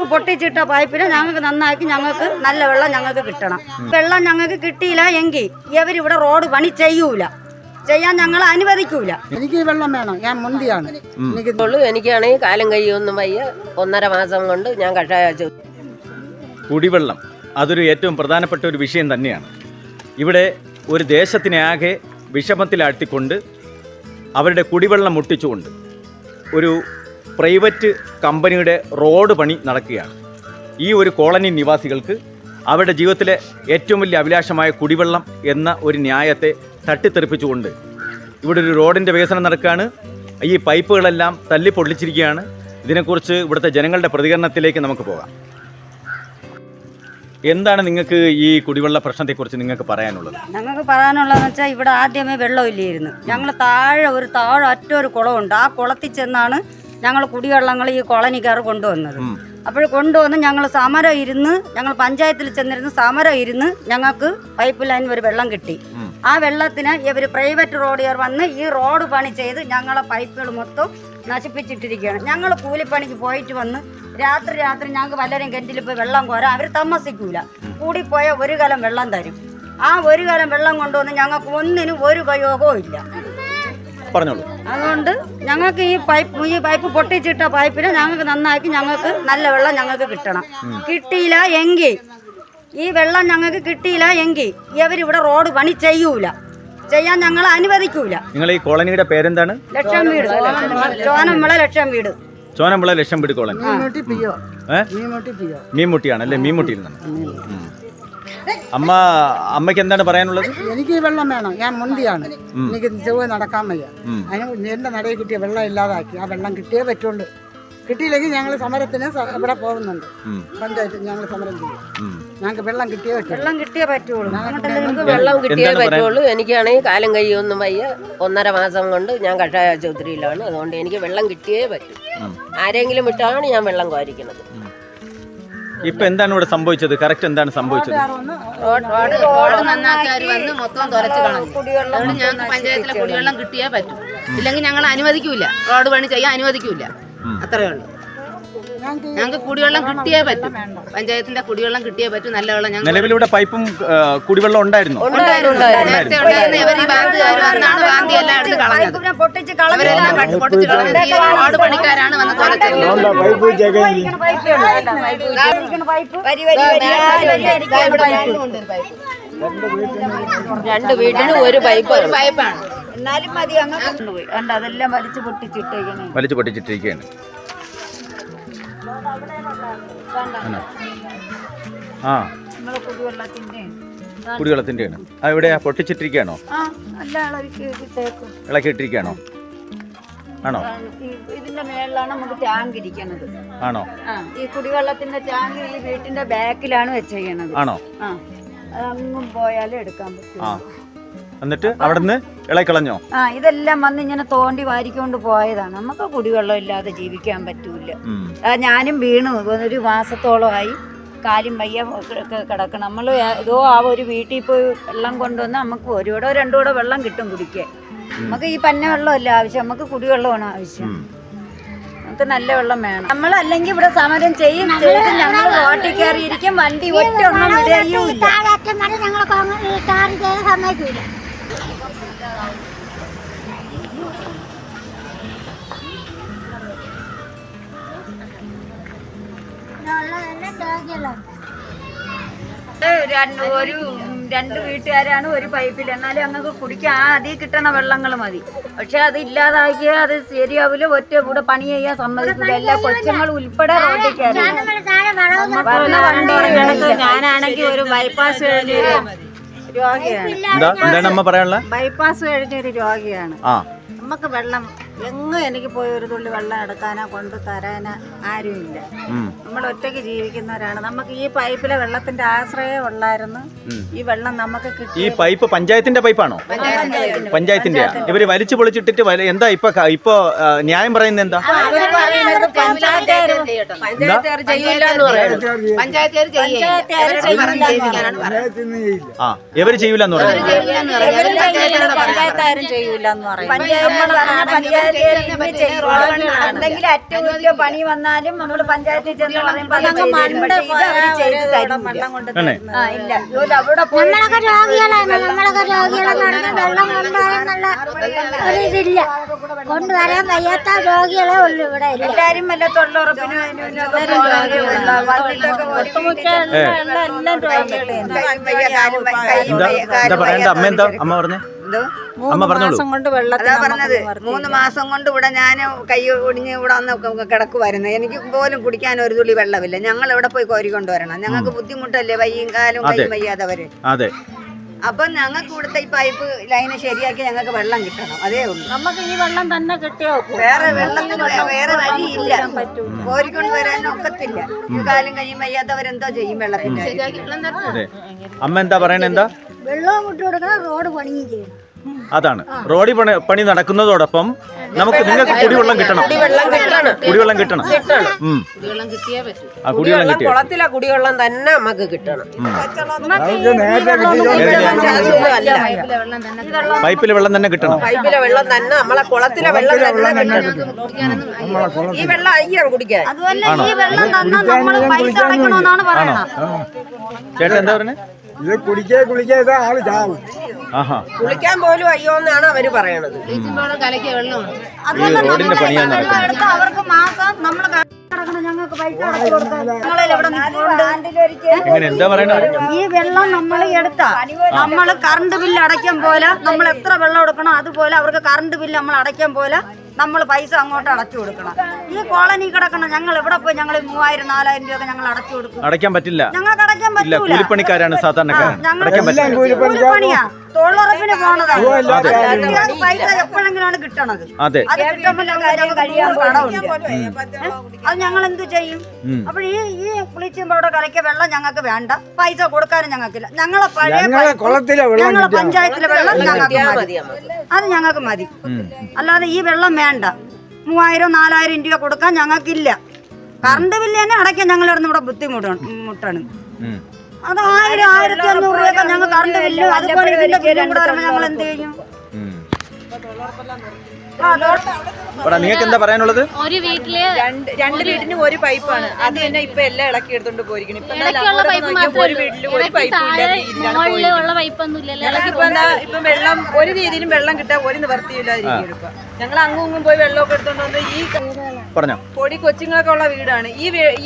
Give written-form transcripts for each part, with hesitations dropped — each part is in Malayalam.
പൈപ്പ് പൊട്ടിച്ചിട്ട പൈപ്പിൽ ഞങ്ങൾക്ക് നന്നാക്കി ഞങ്ങൾക്ക് നല്ല വെള്ളം ഞങ്ങൾക്ക് കിട്ടണം. വെള്ളം ഞങ്ങൾക്ക് കിട്ടിയില്ല എങ്കിൽ ഇവരിവിടെ റോഡ് പണി ചെയ്യാൻ ഞങ്ങൾ അനുവദിക്കൂല. എനിക്ക് വെള്ളം വേണം, ഞാൻ മുന്തിയാണ്. എനിക്കാണെങ്കിൽ കാലം കഴിയൊന്നും വയ്യ. 1.5 മാസം കൊണ്ട് ഞാൻ കഷായ. കുടിവെള്ളം അതൊരു ഏറ്റവും പ്രധാനപ്പെട്ട ഒരു വിഷയം തന്നെയാണ്. ഇവിടെ ഒരു ദേശത്തിനെ ആകെ വിഷമത്തിലാഴ്ത്തിക്കൊണ്ട് അവരുടെ കുടിവെള്ളം മുട്ടിച്ചുകൊണ്ട് ഒരു പ്രൈവറ്റ് കമ്പനിയുടെ റോഡ് പണി നടക്കുകയാണ്. ഈ ഒരു കോളനി നിവാസികൾക്ക് അവരുടെ ജീവിതത്തിലെ ഏറ്റവും വലിയ അഭിലാഷമായ കുടിവെള്ളം എന്ന ഒരു ന്യായത്തെ തട്ടിത്തെറിപ്പിച്ചുകൊണ്ട് ഇവിടെ ഒരു റോഡിൻ്റെ വികസനം നടക്കുകയാണ്. ഈ പൈപ്പുകളെല്ലാം തല്ലി പൊളിച്ചിരിക്കുകയാണ്. ഇതിനെക്കുറിച്ച് ഇവിടുത്തെ ജനങ്ങളുടെ പ്രതികരണത്തിലേക്ക് നമുക്ക് പോകാം. എന്താണ് നിങ്ങൾക്ക് ഈ കുടിവെള്ള പ്രശ്നത്തെക്കുറിച്ച് നിങ്ങൾക്ക് പറയാനുള്ളത്? ഞങ്ങൾക്ക് പറയാനുള്ളതെന്ന് വെച്ചാൽ ഇവിടെ ആദ്യമേ വെള്ളമില്ലായിരുന്നു. ഞങ്ങൾ താഴെ ഒറ്റൊരു കുളമുണ്ട്. ആ കുളത്തിൽ ചെന്നാണ് ഞങ്ങൾ കുടിവെള്ളങ്ങൾ ഈ കോളനിക്കാർ കൊണ്ടുവന്നത്. അപ്പോൾ കൊണ്ടുവന്ന് ഞങ്ങൾ സമരം ഇരുന്ന്, ഞങ്ങൾ പഞ്ചായത്തിൽ ചെന്നിരുന്ന് സമരം ഇരുന്ന് ഞങ്ങൾക്ക് പൈപ്പ് ലൈൻ ഒരു വെള്ളം കിട്ടി. ആ വെള്ളത്തിന് ഇവർ പ്രൈവറ്റ് റോഡുകാർ വന്ന് ഈ റോഡ് പണി ചെയ്ത് ഞങ്ങളെ പൈപ്പുകൾ മൊത്തം നശിപ്പിച്ചിട്ടിരിക്കുകയാണ്. ഞങ്ങൾ കൂലിപ്പണിക്ക് പോയിട്ട് വന്ന് രാത്രി ഞങ്ങൾക്ക് വല്ലരും കിണറ്റിൽ പോയി വെള്ളം കോരാൻ അവർ താമസിക്കൂല. കൂടിപ്പോയ ഒരു കലം വെള്ളം തരും. ആ ഒരു കലം വെള്ളം കൊണ്ടുവന്ന് ഞങ്ങൾക്ക് ഒന്നിനും ഒരു ഉപയോഗവും ഇല്ല. പറഞ്ഞോളൂ. അതുകൊണ്ട് ഞങ്ങൾക്ക് ഈ പൈപ്പ് പൊട്ടിച്ചിട്ട പൈപ്പിൽ ഞങ്ങൾക്ക് നന്നാക്കി ഞങ്ങൾക്ക് നല്ല വെള്ളം ഞങ്ങൾക്ക് കിട്ടണം. കിട്ടിയില്ല എങ്കിൽ ഈ വെള്ളം ഞങ്ങൾക്ക് കിട്ടിയില്ല എങ്കിൽ ഇവരിവിടെ റോഡ് പണി ചെയ്യാൻ ഞങ്ങൾ അനുവദിക്കൂല. നിങ്ങൾ ഈ കോളനിയുടെ പേരെന്താണ്? ലക്ഷം വീട്, ചോനമ്പള ലക്ഷം വീട്. ചോനമ്പള ലക്ഷം വീട് കോളനി. മീൻമുട്ടിയാണ് അല്ലേ? മീൻമുട്ടിയിൽ നിന്നാണ്. അമ്മയ്ക്ക് എന്താണ് പറയാനുള്ളത്? എനിക്ക് വെള്ളം വേണം, ഞാൻ മുന്തിയാണ്. എനിക്ക് ചൊവ്വ നടക്കാൻ വയ്യ. അതിന് എന്റെ നടയിൽ കിട്ടിയ വെള്ളം ഇല്ലാതാക്കി. ആ വെള്ളം കിട്ടിയേ പറ്റുള്ളൂ. കിട്ടിയില്ലെങ്കിൽ ഞങ്ങൾ സമരത്തിന് ഇവിടെ പോകുന്നുണ്ട്. പഞ്ചായത്ത് ഞങ്ങൾ സമരം ചെയ്യും. ഞങ്ങൾക്ക് വെള്ളം കിട്ടിയേ പറ്റുള്ളൂ. വെള്ളം കിട്ടിയേ പറ്റുള്ളൂ. എനിക്കാണെങ്കിൽ കാലം കഴിയൊന്നും വയ്യ. 1.5 മാസം കൊണ്ട് ഞാൻ കഷായ ആശുപത്രിയിലാണ്. അതുകൊണ്ട് എനിക്ക് വെള്ളം കിട്ടിയേ പറ്റൂ. ആരെങ്കിലും വിട്ടാണ് ഞാൻ വെള്ളം കോരിക്കുന്നത്. ഇപ്പൊ എന്താണ് ഇവിടെ സംഭവിച്ചത്? കറക്റ്റ് എന്താണ് സംഭവിച്ചത്? റോഡ് നന്നാക്കാർ വന്ന് മൊത്തം തുറച്ച് കളഞ്ഞു. അതുകൊണ്ട് ഞങ്ങൾക്ക് പഞ്ചായത്തിലെ കുടിവെള്ളം കിട്ടിയേ പറ്റും. ഇല്ലെങ്കിൽ ഞങ്ങൾ അനുവദിക്കൂല, റോഡ് പണി ചെയ്യാൻ അനുവദിക്കൂല. അത്രേ ഉള്ളൂ. ഞങ്ങൾക്ക് കുടിവെള്ളം കിട്ടിയേ പറ്റും. പഞ്ചായത്തിന്റെ കുടിവെള്ളം കിട്ടിയേ പറ്റും. നല്ല വെള്ളം. നിലവിലൂടെ പൈപ്പും കുടിവെള്ളം ഉണ്ടായിരുന്നു. നേരത്തെ ഉണ്ടായിരുന്ന ഇവർ ഈ ബാങ്കുകാർ വന്നാണ് ബാങ്കി എല്ലാം എടുത്ത് കളഞ്ഞത്. അവരെല്ലാം പൊട്ടിച്ച് കളഞ്ഞത് റോഡ് പണിക്കാരാണ് വന്ന് തുറച്ചത്. 2 വീട്ടിലും ഒരു പൈപ്പാണ്. എന്നാലും മതി, അങ്ങ് കൊണ്ടുപോയി. അതെല്ലാം വലിച്ചു പൊട്ടിച്ചിട്ടിരിക്കുകയാണ്. കുടിവെള്ളത്തിന്റെയാണ്. എവിടെയാ പൊട്ടിച്ചിട്ടിരിക്കുകയാണോ? ഇളക്കിയിട്ടിരിക്കുകയാണോ? ആണോ? ഇതിന്റെ മേളിലാണ് നമുക്ക് ടാങ്ക് ഇരിക്കുന്നത്. ആണോ? ഈ കുടിവെള്ളത്തിന്റെ ടാങ്ക് ഈ വീട്ടിന്റെ ബാക്കിലാണ് വെച്ചിരിക്കുന്നത്. ആണോ? അങ്ങും പോയാലും എടുക്കാൻ പറ്റും. എന്നിട്ട് അവിടുന്ന് ഇളക്കളഞ്ഞോ? ഇതെല്ലാം വന്ന് ഇങ്ങനെ തോണ്ടി വാരിക്കൊണ്ട് പോയതാണ്. നമുക്ക് കുടിവെള്ളം ഇല്ലാതെ ജീവിക്കാൻ പറ്റൂല. ഞാനും വീണു. 1 മാസത്തോളമായി കാലും വയ്യ കിടക്കണം. നമ്മൾ ഏതോ ആ ഒരു വീട്ടിൽ പോയി വെള്ളം കൊണ്ടുവന്ന് നമുക്ക് 1 കൂടോ 2 കൂടോ വെള്ളം കിട്ടും കുടിക്കാൻ. നമുക്ക് ഈ പന്ന വെള്ളമല്ല ആവശ്യം, നമുക്ക് കുടിവെള്ളമാണ് ആവശ്യം. നമുക്ക് നല്ല വെള്ളം വേണം. നമ്മളല്ലെങ്കിൽ ഇവിടെ സമരം ചെയ്ത് ഞങ്ങൾ റോട്ടിൽ കയറിയിരിക്കും. വണ്ടി ഒറ്റ ഒന്നും വിടുകയുമില്ല. ഒരു 2 വീട്ടുകാരാണ് ഒരു പൈപ്പിൽ. എന്നാലും ഞങ്ങൾക്ക് കുടിക്കാൻ അതിൽ കിട്ടുന്ന വെള്ളങ്ങൾ മതി. പക്ഷെ അത് ഇല്ലാതാക്കിയാൽ അത് ശരിയാവില്ല. ഒറ്റ കൂടെ പണി ചെയ്യാൻ സമ്മതിക്കില്ല. എല്ലാ കൊച്ചുങ്ങൾ ഉൾപ്പെടെ റോഡിൽ കയറി. ഞാനാണെങ്കിൽ ഒരു ബൈപ്പാസ് കഴിഞ്ഞൊരു രോഗിയാണ്. ബൈപ്പാസ് കഴിഞ്ഞൊരു രോഗിയാണ്. നമുക്ക് വെള്ളം എങ്ങും എനിക്ക് പോയി ഒരു തുള്ളി വെള്ളം എടുക്കാനോ കൊണ്ട് തരാനോ ആരുമില്ല. നമ്മൾ ഒറ്റയ്ക്ക് ജീവിക്കുന്നവരാണ്. നമുക്ക് ഈ പൈപ്പിലെ വെള്ളത്തിന്റെ ആശ്രയം ഉള്ളായിരുന്നു. ഈ വെള്ളം നമുക്ക് കിട്ടി. ഈ പൈപ്പ് പഞ്ചായത്തിന്റെ പൈപ്പാണോ? പഞ്ചായത്തിന്റെ. ഇവര് വലിച്ചു പൊളിച്ചിട്ടിട്ട് എന്താ ഇപ്പൊ ന്യായം പറയുന്നത്? എന്താ ഇവര് ചെയ്യൂലെന്ന് പറഞ്ഞു. പഞ്ചായത്താരും ചെയ്യൂലെന്ന് പറയും. എന്തെങ്കിലും അറ്റകുറ്റ പണി വന്നാലും നമ്മൾ പഞ്ചായത്തിൽ ചെന്ന് പറയുമ്പോൾ അത് ചെയ്തു തരും. പക്ഷേ ഇത് അവര് ചെയ്ത് തരുന്നില്ല. ആ, ഇല്ല. ജോലി അവിടെ പോയി നമ്മളൊക്കെ രോഗികളാണ്, വെള്ളം കൊണ്ടുവരാനുള്ള ഒരു ഇതില്ല, കൊണ്ടുവരാൻ വയ്യാത്ത രോഗികളെ ഉള്ളു ഇവിടെ. എല്ലാരും വല്ല തൊഴിലുറപ്പിന് എന്താ പറയണ്ട അമ്മ? എന്താ അമ്മ പറഞ്ഞേ? അമ്മ പറഞ്ഞോളൂ. അതാ പറഞ്ഞത് 3 മാസം കൊണ്ട് ഇവിടെ ഞാൻ കൈ ഒടിഞ്ഞ് ഇവിടെ വന്ന് കിടക്കുമായിരുന്നു. എനിക്ക് പോലും കുടിക്കാൻ ഒരു തുള്ളി വെള്ളമില്ല. ഞങ്ങൾ ഇവിടെ പോയി കോരിക്കൊണ്ടുവരണം. ഞങ്ങൾക്ക് ബുദ്ധിമുട്ടല്ലേ, വയ്യും കാലും കൈയും വയ്യാതവര്. അതെ. അപ്പൊ ഞങ്ങൾക്ക് ഇവിടുത്തെ ഈ പൈപ്പ് ലൈന് ശരിയാക്കി ഞങ്ങൾക്ക് വെള്ളം കിട്ടണം. അതേ ഉള്ളൂ. നമുക്ക് ഈ വെള്ളം തന്നെ കിട്ടിയോ? വേറെ വെള്ളത്തിന് വേറെ വഴിയില്ല. കോരിക്കൊണ്ട് വരാൻ ഒക്കത്തില്ല. ഈ കാലും കൈയും വയ്യാത്തവരെന്തോ ചെയ്യും വെള്ളത്തിന്റെ. അതെ. അമ്മ എന്താ പറയണ? എന്താ വെള്ളവും വിട്ടു കൊടുക്കണം, റോഡ് പണിയും ചെയ്യണം. അതാണ് റോഡ് പണി നടക്കുന്നതോടൊപ്പം നിങ്ങൾക്ക് കുടിവെള്ളം കിട്ടണം. കുടിവെള്ളം കിട്ടണം. കുടിവെള്ളം കിട്ടിയേ പറ്റൂ. ആ കുടിവെള്ളം കിട്ടിയ കുളത്തിലെ കുടിവെള്ളം തന്നെ നമുക്ക് കിട്ടണം. പൈപ്പിലെ വെള്ളം തന്നെ കിട്ടണം. പൈപ്പിലെ വെള്ളം തന്നെ, നമ്മളെ കുളത്തിലെ വെള്ളം തന്നെ കിട്ടണം. ഈ വെള്ളം അയ്യാൻ കുടിക്കാൻ. അതുപോലെ ഈ വെള്ളം തന്നാൽ നമ്മൾ പൈസ അടയ്ക്കണമെന്നാണ് പറയുന്നത്. ചേട്ടൻ എന്താ പറഞ്ഞേ? ഇത് കുളിക്കാതെ ആള് ചാവും. കുളിക്കാൻ പോലും അയ്യോ എന്നാണ് അവര് പറയണത്. കലക്കിയ വെള്ളമാണ്. അതുപോലെ വെള്ളം എടുത്ത് അവർക്ക് മാസം നമ്മൾ ഞങ്ങൾക്ക് പൈസ അടച്ചു കൊടുക്കാം. എന്താ പറയണ? ഈ വെള്ളം നമ്മൾ എടുത്താ നമ്മൾ കറണ്ട് ബില്ല് അടയ്ക്കാൻ പോലെ നമ്മൾ എത്ര വെള്ളം എടുക്കണം അതുപോലെ അവർക്ക് കറണ്ട് ബില്ല് നമ്മൾ അടയ്ക്കാൻ പോലെ നമ്മൾ പൈസ അങ്ങോട്ട് അടച്ചു കൊടുക്കണം. ഈ കോളനി കിടക്കണം. ഞങ്ങൾ എവിടെ പോയി ഞങ്ങൾ 3000-4000 രൂപ ഞങ്ങൾ അടച്ചു കൊടുക്കും. അടയ്ക്കാൻ പറ്റില്ല. ഞങ്ങൾക്ക് അടയ്ക്കാൻ പറ്റില്ല. കൂലിപ്പണിക്കാരാണ് സാധാരണക്കാരാണ്. അടയ്ക്കാൻ പറ്റില്ല. കൂലിപ്പണിയാ, തൊഴിലുറപ്പിന് പോണതാണ്. പൈസ എപ്പോഴെങ്കിലാണ് കിട്ടണത്. അതെ. അത് കിട്ടുമ്പോൾ കഴിയാൻ കടമുണ്ട്. അത് ഞങ്ങൾ എന്ത് ചെയ്യും? അപ്പോൾ ഈ ബ്ലീച്ചിങ് പൗഡർ കലക്കിയ വെള്ളം ഞങ്ങൾക്ക് വേണ്ട, പൈസ കൊടുക്കാനും ഞങ്ങൾക്കില്ല. ഞങ്ങളെ പഴയ ഞങ്ങളെ പഞ്ചായത്തിലെ വെള്ളം ഞങ്ങൾക്ക് മതി. അത് ഞങ്ങൾക്ക് മതി. അല്ലാതെ ഈ വെള്ളം വേണ്ട. 3000-4000 രൂപ കൊടുക്കാൻ ഞങ്ങൾക്കില്ല. കറണ്ട് ബില്ല് തന്നെ അടയ്ക്കാൻ ഞങ്ങൾ ഇവിടെ ബുദ്ധിമുട്ടാണ്. അത് 1000-1500 രൂപയൊക്കെ ഞങ്ങൾ കറണ്ട് ബില്ല് അതുപോലെ ഇതിന്റെ ബില്ലും കൂടെ വരുമ്പോൾ ഞങ്ങൾ എന്ത് ചെയ്യും? നിങ്ങൾക്ക് എന്താ പറയാനുള്ളത്? ഒരു വീട്ടില് രണ്ട് വീടിന് ഒരു പൈപ്പാണ്. അത് തന്നെ ഇപ്പൊ എല്ലാം ഇളക്കി എടുത്തോണ്ട് പോയിരിക്കണം. ഒരു വീട്ടില് ഒരു മുകളിലുള്ള പൈപ്പൊന്നുമില്ലല്ലോ. ഇപ്പൊ വെള്ളം ഒരു രീതിയിലും വെള്ളം കിട്ടാൻ ഒരു നിവർത്തിയില്ലാതിരിക്കും. ഇപ്പൊ ഞങ്ങൾ അങ്ങും പോയി വെള്ളമൊക്കെ എടുത്തോണ്ട് വന്ന് ഈ പൊടി കൊച്ചുങ്ങളൊക്കെ ഉള്ള വീടാണ്.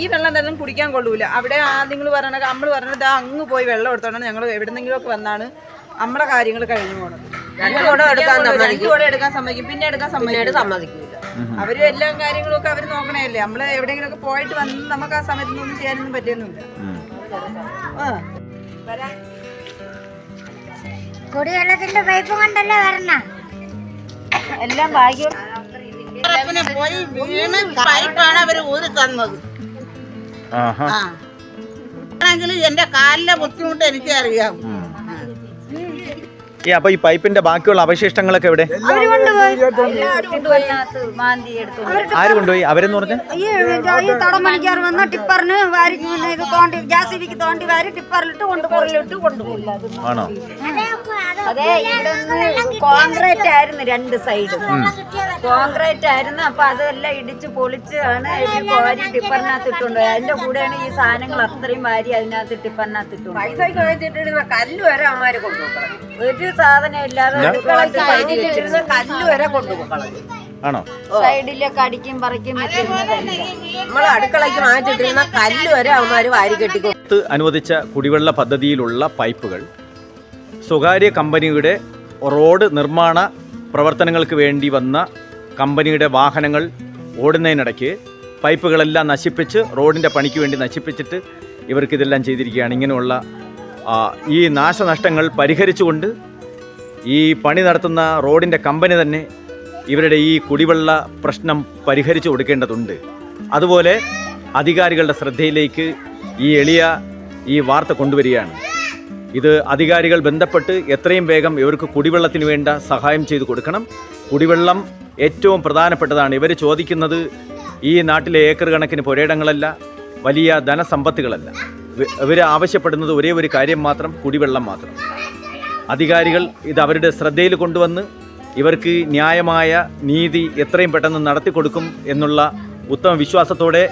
ഈ വെള്ളം തന്നെ കുടിക്കാൻ കൊള്ളൂല. അവിടെ നിങ്ങൾ പറഞ്ഞ നമ്മൾ പറഞ്ഞത് അങ്ങ് പോയി വെള്ളം എടുത്തോണ്ടാണ് ഞങ്ങൾ എവിടെന്നെങ്കിലും ഒക്കെ വന്നാണ് നമ്മുടെ കാര്യങ്ങൾ കഴിഞ്ഞു പോണത്. 2 കുടം എടുക്കാൻ സമ്മതിക്കും, പിന്നെ എടുക്കാൻ സമ്മതിക്കില്ല. അവരും എല്ലാ കാര്യങ്ങളും ഒക്കെ അവര് നോക്കണല്ലേ. നമ്മള് എവിടെയെങ്കിലും ഒക്കെ പോയിട്ട് വന്ന് നമുക്ക് ആ സമയത്തൊന്നും ചെയ്യാനൊന്നും പറ്റിയൊന്നുമില്ല. കുടിവെള്ളത്തിന്റെ പൈപ്പ് കൊണ്ടല്ലേ വരണം. എല്ലാം ഭാഗ്യം. പോയി വീണ് പൈപ്പാണ് അവര് ഊരി തന്നത്. ആണെങ്കിലും എന്റെ കാലിലെ ബുദ്ധിമുട്ട് എനിക്ക് അറിയാം. അപ്പൊ ഈ പൈപ്പിന്റെ ബാക്കിയുള്ള അവശിഷ്ടങ്ങളൊക്കെ എവിടെ? ആര് കൊണ്ടുപോയി? അവരെന്ന് പറഞ്ഞാൽ ഈ തടമണിക്കാർ വന്ന ടിപ്പറിന് വാരി തോണ്ടി ജാസിബിക്ക് തോണ്ടി വാരി ടിപ്പറിലിട്ട് കൊണ്ടുപോകും. ആണോ? അതെ. കോൺക്രീറ്റ് ആയിരുന്നു 2 സൈഡും. കോൺക്രീറ്റ് ആയിരുന്നു. അപ്പൊ അതെല്ലാം ഇടിച്ച് പൊളിച്ചാണ് വാരി ടിപ്പറിനകത്ത് ഇട്ടുകൊണ്ടുപോയി. അതിന്റെ കൂടെയാണ് ഈ സാധനങ്ങൾ അത്രയും വാരി അതിനകത്ത് ടിപ്പറിനകത്ത് ഇട്ടുകൊണ്ട് കല്ല് വരെ അമ്മമാര് കൊണ്ടുപോകണം. ഒരു സാധനം ഇല്ലാതെ കല്ല് വരെ കൊണ്ടുപോകണം. ആണോ? സൈഡിലൊക്കെ അടിക്കും പറിക്കും നമ്മള് അടുക്കളയ്ക്ക് മാറ്റിട്ടിരുന്ന കല്ല് വരെ അവന്മാര് വാരി കെട്ടിക്കൊടുത്ത്. അനുവദിച്ച കുടിവെള്ള പദ്ധതിയിലുള്ള പൈപ്പുകൾ സ്വകാര്യ കമ്പനിയുടെ റോഡ് നിർമ്മാണ പ്രവർത്തനങ്ങൾക്ക് വേണ്ടി വന്ന കമ്പനിയുടെ വാഹനങ്ങൾ ഓടുന്നതിനിടയ്ക്ക് പൈപ്പുകളെല്ലാം നശിപ്പിച്ച് റോഡിൻ്റെ പണിക്ക് വേണ്ടി നശിപ്പിച്ചിട്ട് ഇവർക്കിതെല്ലാം ചെയ്തിരിക്കുകയാണ്. ഇങ്ങനെയുള്ള ഈ നാശനഷ്ടങ്ങൾ പരിഹരിച്ചുകൊണ്ട് ഈ പണി നടത്തുന്ന റോഡിൻ്റെ കമ്പനി തന്നെ ഇവരുടെ ഈ കുടിവെള്ള പ്രശ്നം പരിഹരിച്ചു കൊടുക്കേണ്ടതുണ്ട്. അതുപോലെ അധികാരികളുടെ ശ്രദ്ധയിലേക്ക് ഈ വാർത്ത കൊണ്ടുവരികയാണ്. ഇത് അധികാരികൾ ബന്ധപ്പെട്ട് എത്രയും വേഗം ഇവർക്ക് കുടിവെള്ളത്തിന് വേണ്ട സഹായം ചെയ്തു കൊടുക്കണം. കുടിവെള്ളം ഏറ്റവും പ്രധാനപ്പെട്ടതാണ്. ഇവർ ചോദിക്കുന്നത് ഈ നാട്ടിലെ ഏക്കർ കണക്കിന് പുരയിടങ്ങളല്ല, വലിയ ധനസമ്പത്തുകളല്ല. ഇവർ ആവശ്യപ്പെടുന്നത് ഒരേ ഒരു കാര്യം മാത്രം, കുടിവെള്ളം മാത്രം. അധികാരികൾ ഇത് അവരുടെ ശ്രദ്ധയിൽ കൊണ്ടുവന്ന് ഇവർക്ക് ന്യായമായ നീതി എത്രയും പെട്ടെന്ന് നടത്തി കൊടുക്കും എന്നുള്ള ഉത്തമ വിശ്വാസത്തോടെ